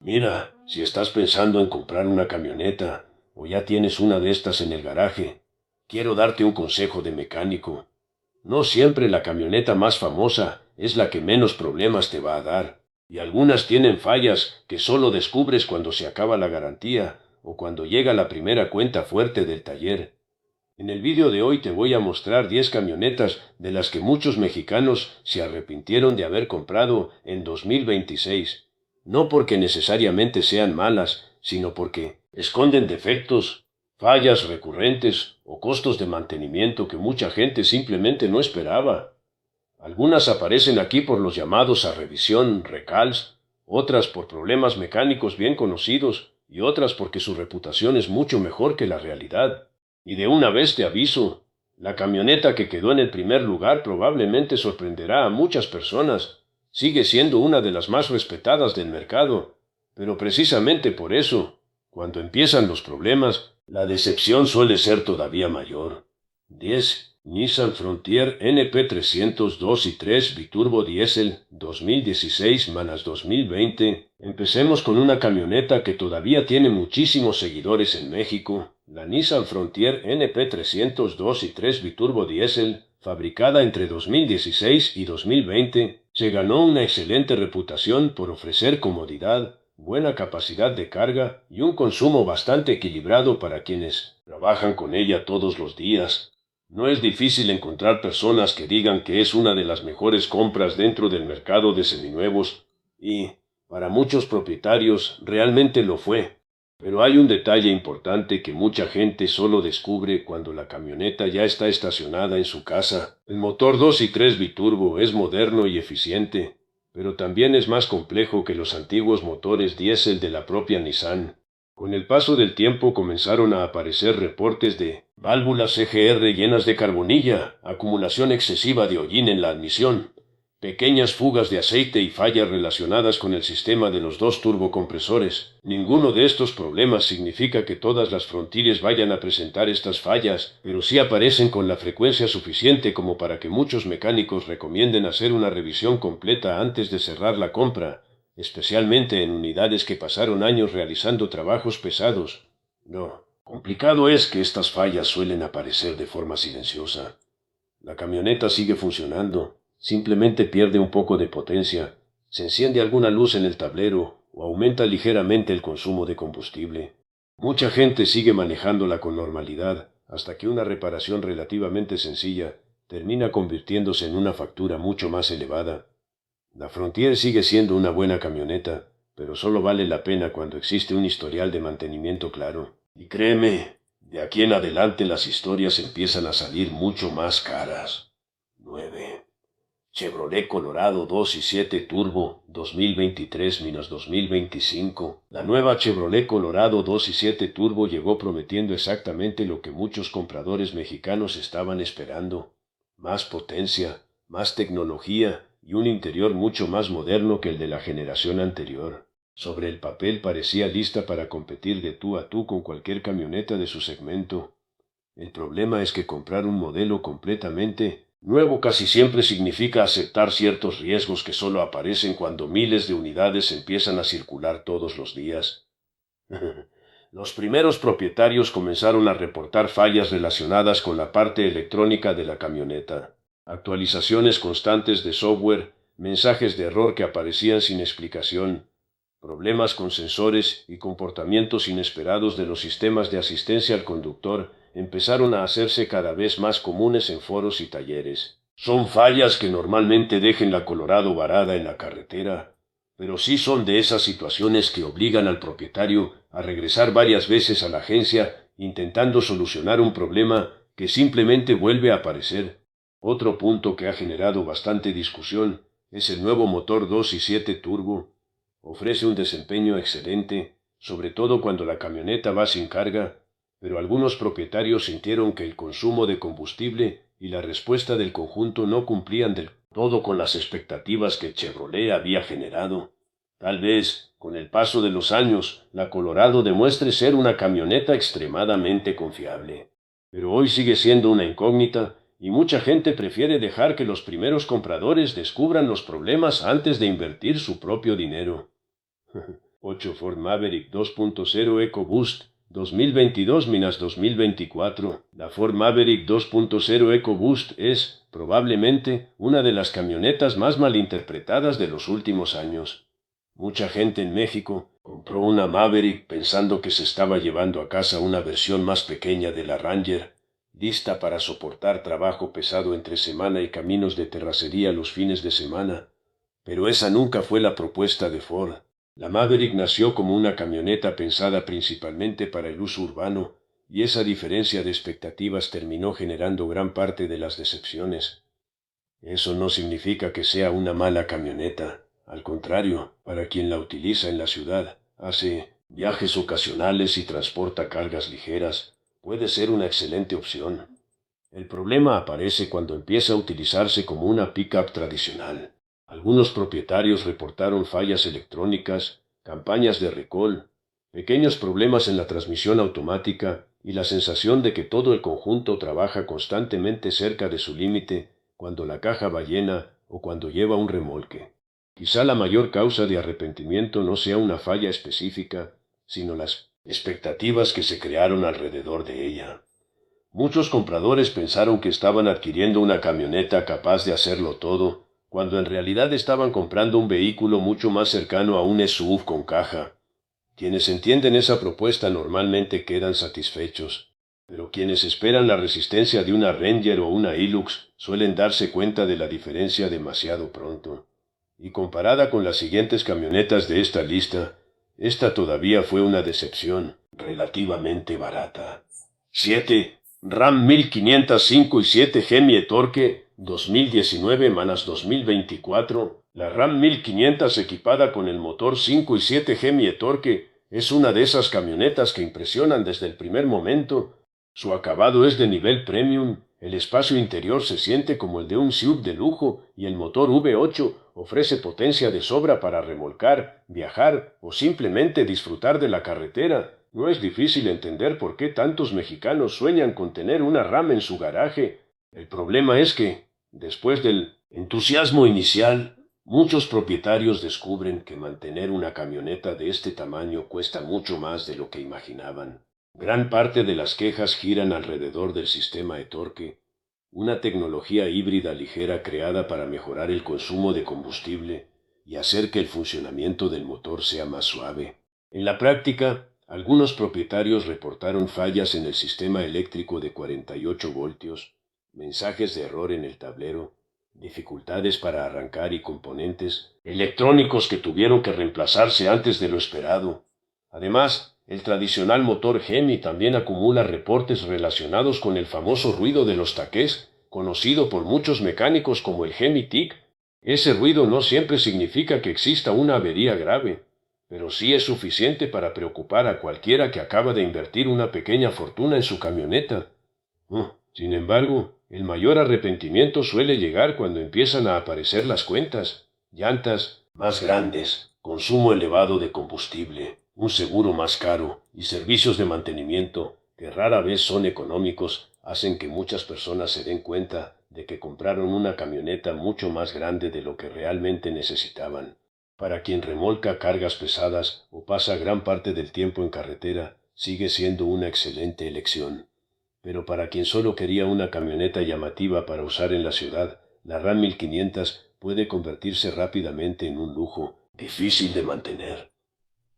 Mira, si estás pensando en comprar una camioneta o ya tienes una de estas en el garaje, quiero darte un consejo de mecánico. No siempre la camioneta más famosa es la que menos problemas te va a dar, y algunas tienen fallas que solo descubres cuando se acaba la garantía o cuando llega la primera cuenta fuerte del taller. En el vídeo de hoy te voy a mostrar 10 camionetas de las que muchos mexicanos se arrepintieron de haber comprado en 2026. No porque necesariamente sean malas, sino porque esconden defectos, fallas recurrentes o costos de mantenimiento que mucha gente simplemente no esperaba. Algunas aparecen aquí por los llamados a revisión recalls, otras por problemas mecánicos bien conocidos y otras porque su reputación es mucho mejor que la realidad. Y de una vez te aviso, la camioneta que quedó en el primer lugar probablemente sorprenderá a muchas personas. Sigue siendo una de las más respetadas del mercado, pero precisamente por eso, cuando empiezan los problemas, la decepción suele ser todavía mayor. 10. Nissan Frontier NP300 2 y 3 biturbo diésel 2016-2020. Empecemos con una camioneta que todavía tiene muchísimos seguidores en México. La Nissan Frontier NP300 2 y 3 biturbo diésel, fabricada entre 2016 y 2020, se ganó una excelente reputación por ofrecer comodidad, buena capacidad de carga y un consumo bastante equilibrado para quienes trabajan con ella todos los días. No es difícil encontrar personas que digan que es una de las mejores compras dentro del mercado de seminuevos, y, para muchos propietarios, realmente lo fue. Pero hay un detalle importante que mucha gente solo descubre cuando la camioneta ya está estacionada en su casa. El motor 2 y 3 biturbo es moderno y eficiente, pero también es más complejo que los antiguos motores diésel de la propia Nissan. Con el paso del tiempo comenzaron a aparecer reportes de válvulas EGR llenas de carbonilla, acumulación excesiva de hollín en la admisión, pequeñas fugas de aceite y fallas relacionadas con el sistema de los dos turbocompresores. Ninguno de estos problemas significa que todas las Frontiers vayan a presentar estas fallas, pero sí aparecen con la frecuencia suficiente como para que muchos mecánicos recomienden hacer una revisión completa antes de cerrar la compra, especialmente en unidades que pasaron años realizando trabajos pesados. No, complicado es que estas fallas suelen aparecer de forma silenciosa. La camioneta sigue funcionando, simplemente pierde un poco de potencia, se enciende alguna luz en el tablero o aumenta ligeramente el consumo de combustible. Mucha gente sigue manejándola con normalidad hasta que una reparación relativamente sencilla termina convirtiéndose en una factura mucho más elevada. La Frontier sigue siendo una buena camioneta, pero solo vale la pena cuando existe un historial de mantenimiento claro. Y créeme, de aquí en adelante las historias empiezan a salir mucho más caras. 9. Chevrolet Colorado 2 y 7 Turbo 2023-2025. La nueva Chevrolet Colorado 2 y 7 Turbo llegó prometiendo exactamente lo que muchos compradores mexicanos estaban esperando: más potencia, más tecnología y un interior mucho más moderno que el de la generación anterior. Sobre el papel parecía lista para competir de tú a tú con cualquier camioneta de su segmento. El problema es que comprar un modelo completamente nuevo casi siempre significa aceptar ciertos riesgos que solo aparecen cuando miles de unidades empiezan a circular todos los días. Los primeros propietarios comenzaron a reportar fallas relacionadas con la parte electrónica de la camioneta, actualizaciones constantes de software, mensajes de error que aparecían sin explicación, problemas con sensores y comportamientos inesperados de los sistemas de asistencia al conductor empezaron a hacerse cada vez más comunes en foros y talleres. Son fallas que normalmente dejen la Colorado varada en la carretera, pero sí son de esas situaciones que obligan al propietario a regresar varias veces a la agencia intentando solucionar un problema que simplemente vuelve a aparecer. Otro punto que ha generado bastante discusión es el nuevo motor 2 y 7 turbo. Ofrece un desempeño excelente, sobre todo cuando la camioneta va sin carga, pero algunos propietarios sintieron que el consumo de combustible y la respuesta del conjunto no cumplían del todo con las expectativas que Chevrolet había generado. Tal vez, con el paso de los años, la Colorado demuestre ser una camioneta extremadamente confiable. Pero hoy sigue siendo una incógnita, y mucha gente prefiere dejar que los primeros compradores descubran los problemas antes de invertir su propio dinero. 8 Ford Maverick 2.0 EcoBoost 2022-2024. La Ford Maverick 2.0 EcoBoost es, probablemente, una de las camionetas más malinterpretadas de los últimos años. Mucha gente en México compró una Maverick pensando que se estaba llevando a casa una versión más pequeña de la Ranger, lista para soportar trabajo pesado entre semana y caminos de terracería los fines de semana. Pero esa nunca fue la propuesta de Ford. La Maverick nació como una camioneta pensada principalmente para el uso urbano, y esa diferencia de expectativas terminó generando gran parte de las decepciones. Eso no significa que sea una mala camioneta. Al contrario, para quien la utiliza en la ciudad, hace viajes ocasionales y transporta cargas ligeras, puede ser una excelente opción. El problema aparece cuando empieza a utilizarse como una pick-up tradicional. Algunos propietarios reportaron fallas electrónicas, campañas de recall, pequeños problemas en la transmisión automática y la sensación de que todo el conjunto trabaja constantemente cerca de su límite cuando la caja va llena o cuando lleva un remolque. Quizá la mayor causa de arrepentimiento no sea una falla específica, sino las expectativas que se crearon alrededor de ella. Muchos compradores pensaron que estaban adquiriendo una camioneta capaz de hacerlo todo, cuando en realidad estaban comprando un vehículo mucho más cercano a un SUV con caja. Quienes entienden esa propuesta normalmente quedan satisfechos, pero quienes esperan la resistencia de una Ranger o una Hilux suelen darse cuenta de la diferencia demasiado pronto. Y comparada con las siguientes camionetas de esta lista, esta todavía fue una decepción relativamente barata. 7. Ram 1505 y 7 Hemi e-Torque 2019-2024. La Ram 1500 equipada con el motor 5 y 7 Hemi e-Torque es una de esas camionetas que impresionan desde el primer momento. Su acabado es de nivel premium, el espacio interior se siente como el de un SUV de lujo y el motor V8 ofrece potencia de sobra para remolcar, viajar o simplemente disfrutar de la carretera. No es difícil entender por qué tantos mexicanos sueñan con tener una Ram en su garaje. El problema es que, después del entusiasmo inicial, muchos propietarios descubren que mantener una camioneta de este tamaño cuesta mucho más de lo que imaginaban. Gran parte de las quejas giran alrededor del sistema e-Torque, una tecnología híbrida ligera creada para mejorar el consumo de combustible y hacer que el funcionamiento del motor sea más suave. En la práctica, algunos propietarios reportaron fallas en el sistema eléctrico de 48 voltios, mensajes de error en el tablero, dificultades para arrancar y componentes electrónicos que tuvieron que reemplazarse antes de lo esperado. Además, el tradicional motor Hemi también acumula reportes relacionados con el famoso ruido de los taqués, conocido por muchos mecánicos como el Hemi Tic. Ese ruido no siempre significa que exista una avería grave, pero sí es suficiente para preocupar a cualquiera que acaba de invertir una pequeña fortuna en su camioneta. Sin embargo, el mayor arrepentimiento suele llegar cuando empiezan a aparecer las cuentas: llantas más grandes, consumo elevado de combustible, un seguro más caro y servicios de mantenimiento que rara vez son económicos hacen que muchas personas se den cuenta de que compraron una camioneta mucho más grande de lo que realmente necesitaban. Para quien remolca cargas pesadas o pasa gran parte del tiempo en carretera, sigue siendo una excelente elección. Pero para quien solo quería una camioneta llamativa para usar en la ciudad, la Ram 1500 puede convertirse rápidamente en un lujo difícil de mantener.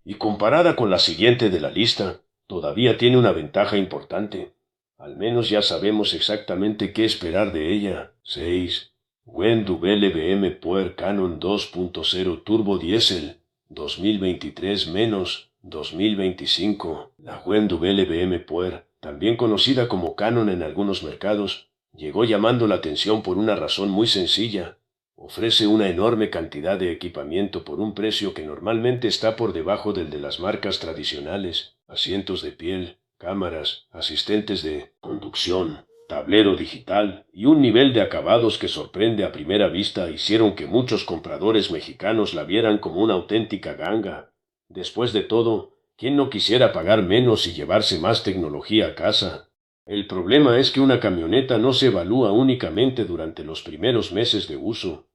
Y comparada con la siguiente de la lista, todavía tiene una ventaja importante. Al menos ya sabemos exactamente qué esperar de ella. 6. WM Power Cannon 2.0 Turbo Diesel 2023-2025. La WM Power, también conocida como Cannon en algunos mercados, llegó llamando la atención por una razón muy sencilla. Ofrece una enorme cantidad de equipamiento por un precio que normalmente está por debajo del de las marcas tradicionales: asientos de piel, cámaras, asistentes de conducción, tablero digital y un nivel de acabados que sorprende a primera vista hicieron que muchos compradores mexicanos la vieran como una auténtica ganga. Después de todo, ¿quién no quisiera pagar menos y llevarse más tecnología a casa? El problema es que una camioneta no se evalúa únicamente durante los primeros meses de uso.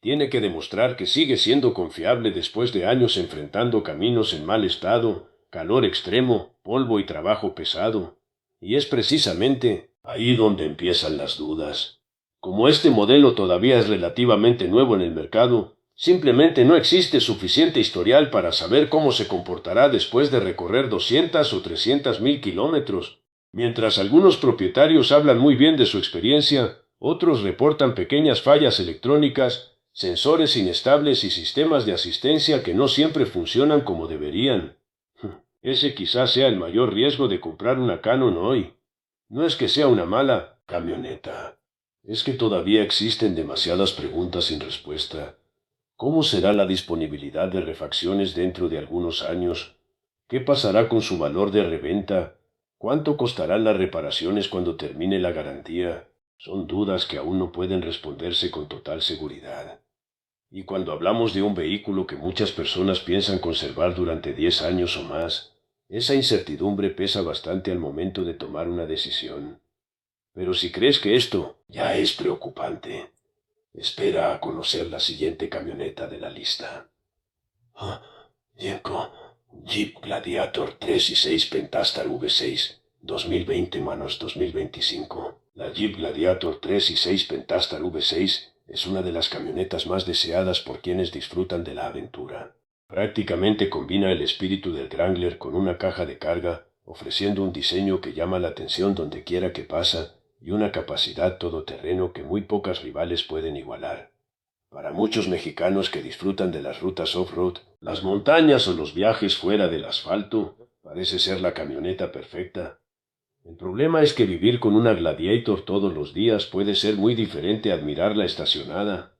Tiene que demostrar que sigue siendo confiable después de años enfrentando caminos en mal estado, calor extremo, polvo y trabajo pesado. Y es precisamente ahí donde empiezan las dudas. Como este modelo todavía es relativamente nuevo en el mercado, simplemente no existe suficiente historial para saber cómo se comportará después de recorrer 200 o 300 mil kilómetros. Mientras algunos propietarios hablan muy bien de su experiencia, otros reportan pequeñas fallas electrónicas, sensores inestables y sistemas de asistencia que no siempre funcionan como deberían. Ese quizás sea el mayor riesgo de comprar una Canon hoy. No es que sea una mala camioneta, es que todavía existen demasiadas preguntas sin respuesta. ¿Cómo será la disponibilidad de refacciones dentro de algunos años? ¿Qué pasará con su valor de reventa? ¿Cuánto costarán las reparaciones cuando termine la garantía? Son dudas que aún no pueden responderse con total seguridad. Y cuando hablamos de un vehículo que muchas personas piensan conservar durante 10 años o más, esa incertidumbre pesa bastante al momento de tomar una decisión. Pero si crees que esto ya es preocupante, espera a conocer la siguiente camioneta de la lista. Yenko, Jeep Gladiator 3 y 6 Pentastar V6, 2020 manos 2025. La Jeep Gladiator 3 y 6 Pentastar V6 es una de las camionetas más deseadas por quienes disfrutan de la aventura. Prácticamente combina el espíritu del Wrangler con una caja de carga, ofreciendo un diseño que llama la atención donde quiera que pasa y una capacidad todoterreno que muy pocas rivales pueden igualar. Para muchos mexicanos que disfrutan de las rutas off-road, las montañas o los viajes fuera del asfalto, parece ser la camioneta perfecta. El problema es que vivir con una Gladiator todos los días puede ser muy diferente a admirarla estacionada.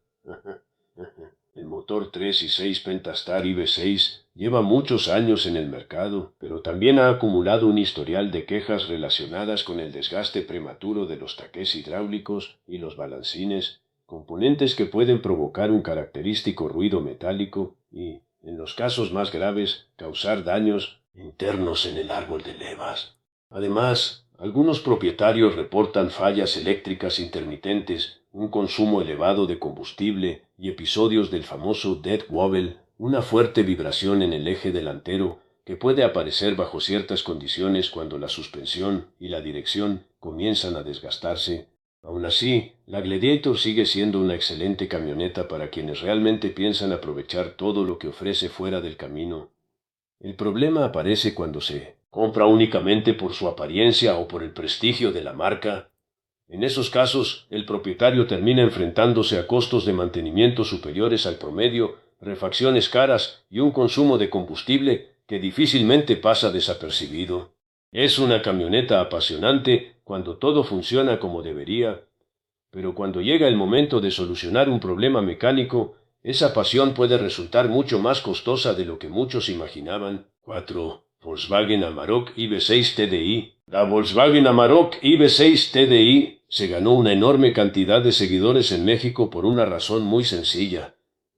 El motor 3 y 6 Pentastar IV6 lleva muchos años en el mercado, pero también ha acumulado un historial de quejas relacionadas con el desgaste prematuro de los taqués hidráulicos y los balancines, componentes que pueden provocar un característico ruido metálico y, en los casos más graves, causar daños internos en el árbol de levas. Además, algunos propietarios reportan fallas eléctricas intermitentes, un consumo elevado de combustible y episodios del famoso dead wobble, una fuerte vibración en el eje delantero que puede aparecer bajo ciertas condiciones cuando la suspensión y la dirección comienzan a desgastarse. Aún así, la Gladiator sigue siendo una excelente camioneta para quienes realmente piensan aprovechar todo lo que ofrece fuera del camino. El problema aparece cuando se compra únicamente por su apariencia o por el prestigio de la marca. En esos casos, el propietario termina enfrentándose a costos de mantenimiento superiores al promedio, refacciones caras y un consumo de combustible que difícilmente pasa desapercibido. Es una camioneta apasionante cuando todo funciona como debería, pero cuando llega el momento de solucionar un problema mecánico, esa pasión puede resultar mucho más costosa de lo que muchos imaginaban. 4. Volkswagen Amarok IV6 TDI. La Volkswagen Amarok IV6 TDI se ganó una enorme cantidad de seguidores en México por una razón muy sencilla.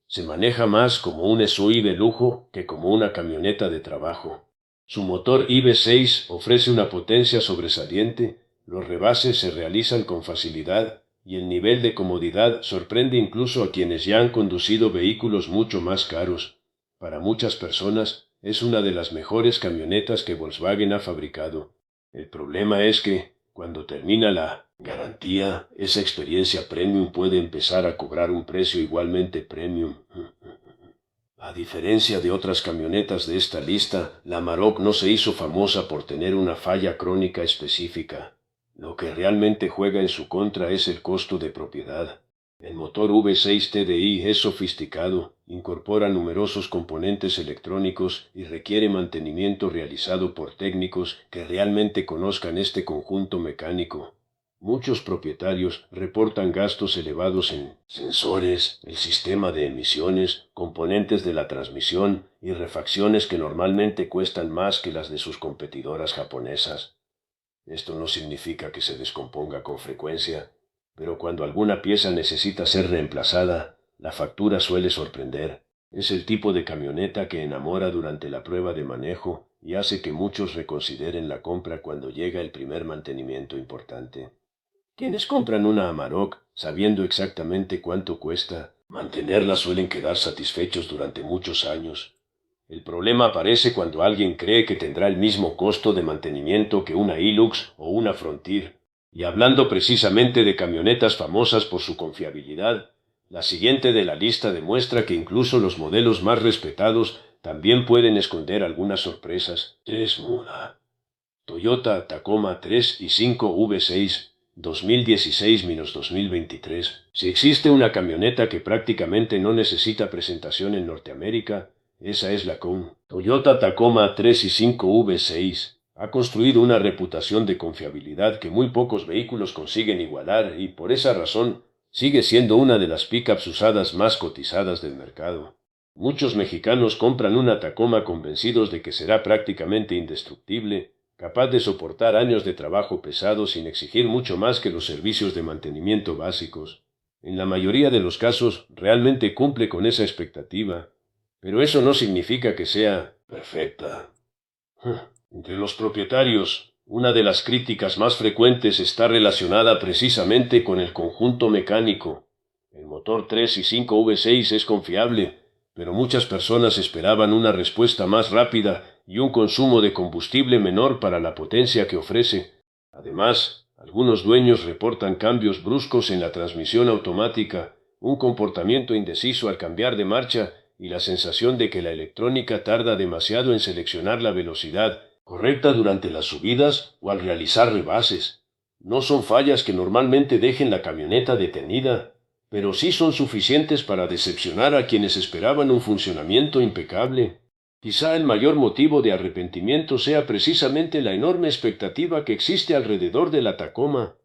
Se maneja más como un SUV de lujo que como una camioneta de trabajo. Su motor IV6 ofrece una potencia sobresaliente, los rebases se realizan con facilidad y el nivel de comodidad sorprende incluso a quienes ya han conducido vehículos mucho más caros. Para muchas personas es una de las mejores camionetas que Volkswagen ha fabricado. El problema es que, cuando termina la garantía, esa experiencia premium puede empezar a cobrar un precio igualmente premium. A diferencia de otras camionetas de esta lista, la Amarok no se hizo famosa por tener una falla crónica específica. Lo que realmente juega en su contra es el costo de propiedad. El motor V6 TDI es sofisticado, incorpora numerosos componentes electrónicos y requiere mantenimiento realizado por técnicos que realmente conozcan este conjunto mecánico. Muchos propietarios reportan gastos elevados en sensores, el sistema de emisiones, componentes de la transmisión y refacciones que normalmente cuestan más que las de sus competidoras japonesas. Esto no significa que se descomponga con frecuencia, pero cuando alguna pieza necesita ser reemplazada, la factura suele sorprender. Es el tipo de camioneta que enamora durante la prueba de manejo y hace que muchos reconsideren la compra cuando llega el primer mantenimiento importante. Quienes compran una Amarok, sabiendo exactamente cuánto cuesta, Mantenerlas suelen quedar satisfechos durante muchos años. El problema aparece cuando alguien cree que tendrá el mismo costo de mantenimiento que una Hilux o una Frontier. Y hablando precisamente de camionetas famosas por su confiabilidad, la siguiente de la lista demuestra que incluso los modelos más respetados también pueden esconder algunas sorpresas. Es muda. Toyota Tacoma 3 y 5 V6 2016-2023. Si existe una camioneta que prácticamente no necesita presentación en Norteamérica, esa es la Crown. Toyota Tacoma 3 y 5 V6 ha construido una reputación de confiabilidad que muy pocos vehículos consiguen igualar y por esa razón sigue siendo una de las pickups usadas más cotizadas del mercado. Muchos mexicanos compran una Tacoma convencidos de que será prácticamente indestructible, capaz de soportar años de trabajo pesado sin exigir mucho más que los servicios de mantenimiento básicos. En la mayoría de los casos realmente cumple con esa expectativa, pero eso no significa que sea perfecta. Entre los propietarios, una de las críticas más frecuentes está relacionada precisamente con el conjunto mecánico. El motor 3 y 5 V6 es confiable, pero muchas personas esperaban una respuesta más rápida y un consumo de combustible menor para la potencia que ofrece. Además, algunos dueños reportan cambios bruscos en la transmisión automática, un comportamiento indeciso al cambiar de marcha y la sensación de que la electrónica tarda demasiado en seleccionar la velocidad correcta durante las subidas o al realizar rebases. No son fallas que normalmente dejen la camioneta detenida, pero sí son suficientes para decepcionar a quienes esperaban un funcionamiento impecable. Quizá el mayor motivo de arrepentimiento sea precisamente la enorme expectativa que existe alrededor de la Tacoma.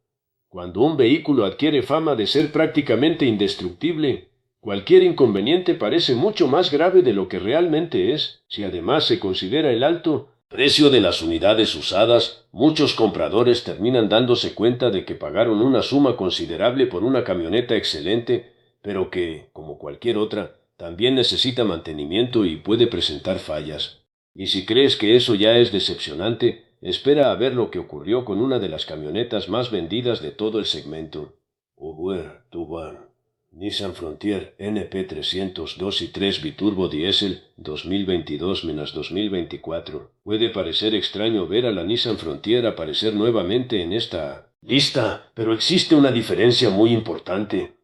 Cuando un vehículo adquiere fama de ser prácticamente indestructible, cualquier inconveniente parece mucho más grave de lo que realmente es. Si además se considera el alto precio de las unidades usadas, muchos compradores terminan dándose cuenta de que pagaron una suma considerable por una camioneta excelente, pero que, como cualquier otra, también necesita mantenimiento y puede presentar fallas. Y si crees que eso ya es decepcionante, espera a ver lo que ocurrió con una de las camionetas más vendidas de todo el segmento. Uber Tuban. Nissan Frontier NP300 2 y 3 biturbo diésel 2022-2024. Puede parecer extraño ver a la Nissan Frontier aparecer nuevamente en esta lista, pero existe una diferencia muy importante.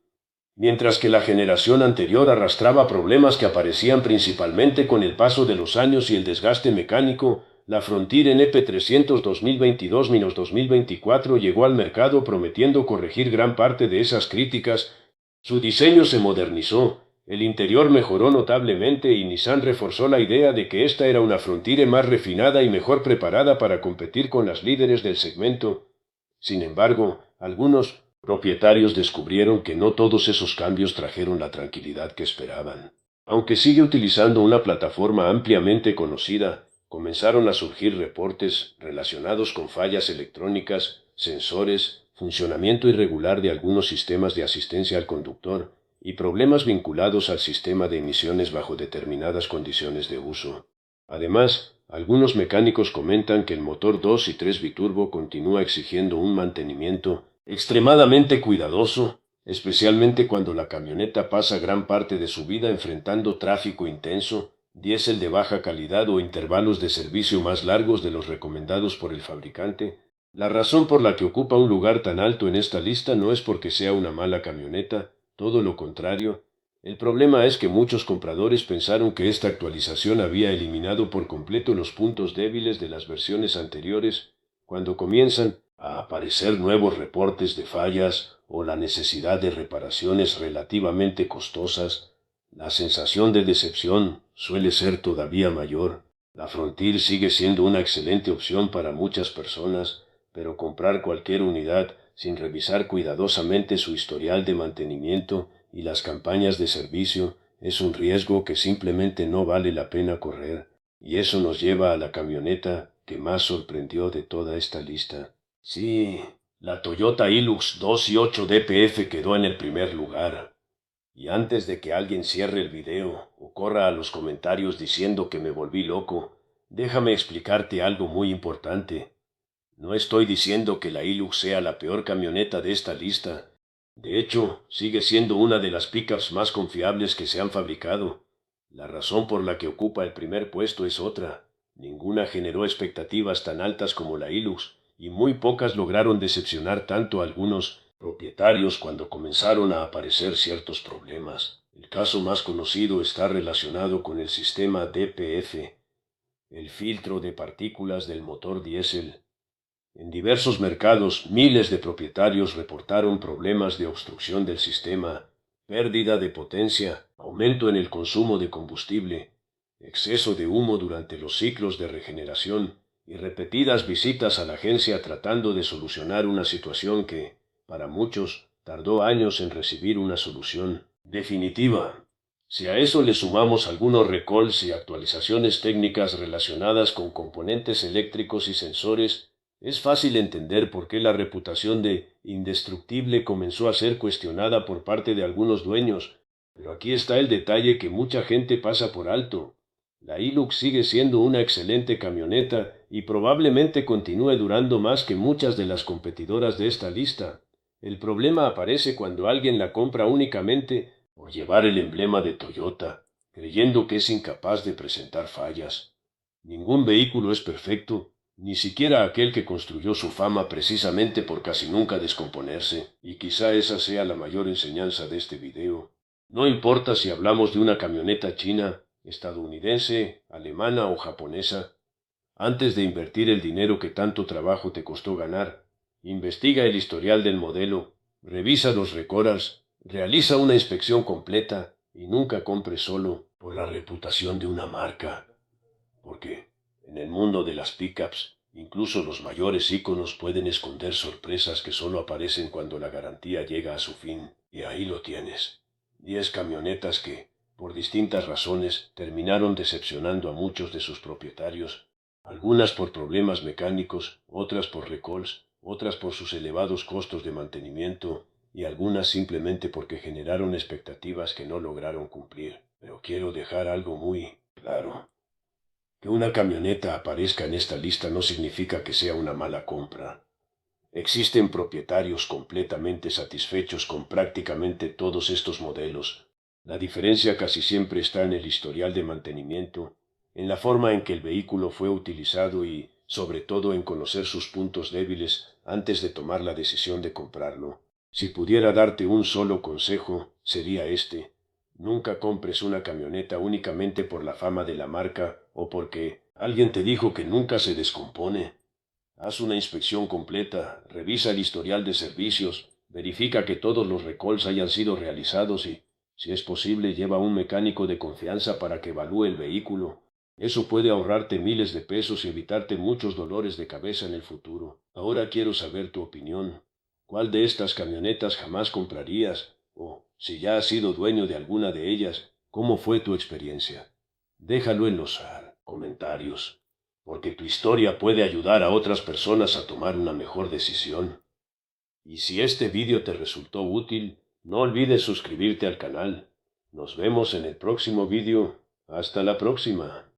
Mientras que la generación anterior arrastraba problemas que aparecían principalmente con el paso de los años y el desgaste mecánico, la Frontier NP300 2022-2024 llegó al mercado prometiendo corregir gran parte de esas críticas. Su diseño se modernizó, el interior mejoró notablemente y Nissan reforzó la idea de que esta era una Frontier más refinada y mejor preparada para competir con las líderes del segmento. Sin embargo, algunos propietarios descubrieron que no todos esos cambios trajeron la tranquilidad que esperaban. Aunque sigue utilizando una plataforma ampliamente conocida, comenzaron a surgir reportes relacionados con fallas electrónicas, sensores, funcionamiento irregular de algunos sistemas de asistencia al conductor y problemas vinculados al sistema de emisiones bajo determinadas condiciones de uso. Además, algunos mecánicos comentan que el motor 2 y 3 biturbo continúa exigiendo un mantenimiento extremadamente cuidadoso, especialmente cuando la camioneta pasa gran parte de su vida enfrentando tráfico intenso, diésel de baja calidad o intervalos de servicio más largos de los recomendados por el fabricante. La razón por la que ocupa un lugar tan alto en esta lista no es porque sea una mala camioneta, todo lo contrario. El problema es que muchos compradores pensaron que esta actualización había eliminado por completo los puntos débiles de las versiones anteriores. Cuando comienzan a aparecer nuevos reportes de fallas o la necesidad de reparaciones relativamente costosas, la sensación de decepción suele ser todavía mayor. La Frontier sigue siendo una excelente opción para muchas personas, pero comprar cualquier unidad sin revisar cuidadosamente su historial de mantenimiento y las campañas de servicio es un riesgo que simplemente no vale la pena correr, y eso nos lleva a la camioneta que más sorprendió de toda esta lista. Sí, la Toyota Hilux 2 y 8 DPF quedó en el primer lugar. Y antes de que alguien cierre el video o corra a los comentarios diciendo que me volví loco, déjame explicarte algo muy importante. No estoy diciendo que la Hilux sea la peor camioneta de esta lista. De hecho, sigue siendo una de las pickups más confiables que se han fabricado. La razón por la que ocupa el primer puesto es otra. Ninguna generó expectativas tan altas como la Hilux, y muy pocas lograron decepcionar tanto a algunos propietarios cuando comenzaron a aparecer ciertos problemas. El caso más conocido está relacionado con el sistema DPF, el filtro de partículas del motor diésel. En diversos mercados, miles de propietarios reportaron problemas de obstrucción del sistema, pérdida de potencia, aumento en el consumo de combustible, exceso de humo durante los ciclos de regeneración y repetidas visitas a la agencia tratando de solucionar una situación que, para muchos, tardó años en recibir una solución definitiva. Si a eso le sumamos algunos recalls y actualizaciones técnicas relacionadas con componentes eléctricos y sensores, es fácil entender por qué la reputación de indestructible comenzó a ser cuestionada por parte de algunos dueños, pero aquí está el detalle que mucha gente pasa por alto. La Hilux sigue siendo una excelente camioneta y probablemente continúe durando más que muchas de las competidoras de esta lista. El problema aparece cuando alguien la compra únicamente por llevar el emblema de Toyota, creyendo que es incapaz de presentar fallas. Ningún vehículo es perfecto, ni siquiera aquel que construyó su fama precisamente por casi nunca descomponerse, y quizá esa sea la mayor enseñanza de este video. No importa si hablamos de una camioneta china, estadounidense, alemana o japonesa, antes de invertir el dinero que tanto trabajo te costó ganar, investiga el historial del modelo, revisa los records, realiza una inspección completa y nunca compres solo por la reputación de una marca. Porque en el mundo de las pickups, incluso los mayores íconos pueden esconder sorpresas que solo aparecen cuando la garantía llega a su fin. Y ahí lo tienes. 10 camionetas que, por distintas razones, terminaron decepcionando a muchos de sus propietarios. Algunas por problemas mecánicos, otras por recalls, otras por sus elevados costos de mantenimiento, y algunas simplemente porque generaron expectativas que no lograron cumplir. Pero quiero dejar algo muy claro. Que una camioneta aparezca en esta lista no significa que sea una mala compra. Existen propietarios completamente satisfechos con prácticamente todos estos modelos. La diferencia casi siempre está en el historial de mantenimiento, en la forma en que el vehículo fue utilizado y, sobre todo, en conocer sus puntos débiles antes de tomar la decisión de comprarlo. Si pudiera darte un solo consejo, sería este. Nunca compres una camioneta únicamente por la fama de la marca o porque alguien te dijo que nunca se descompone. Haz una inspección completa, revisa el historial de servicios, verifica que todos los recalls hayan sido realizados y, si es posible, lleva a un mecánico de confianza para que evalúe el vehículo. Eso puede ahorrarte miles de pesos y evitarte muchos dolores de cabeza en el futuro. Ahora quiero saber tu opinión. ¿Cuál de estas camionetas jamás comprarías? O, si ya has sido dueño de alguna de ellas, ¿cómo fue tu experiencia? Déjalo en los comentarios, porque tu historia puede ayudar a otras personas a tomar una mejor decisión. Y si este vídeo te resultó útil, no olvides suscribirte al canal. Nos vemos en el próximo vídeo. Hasta la próxima.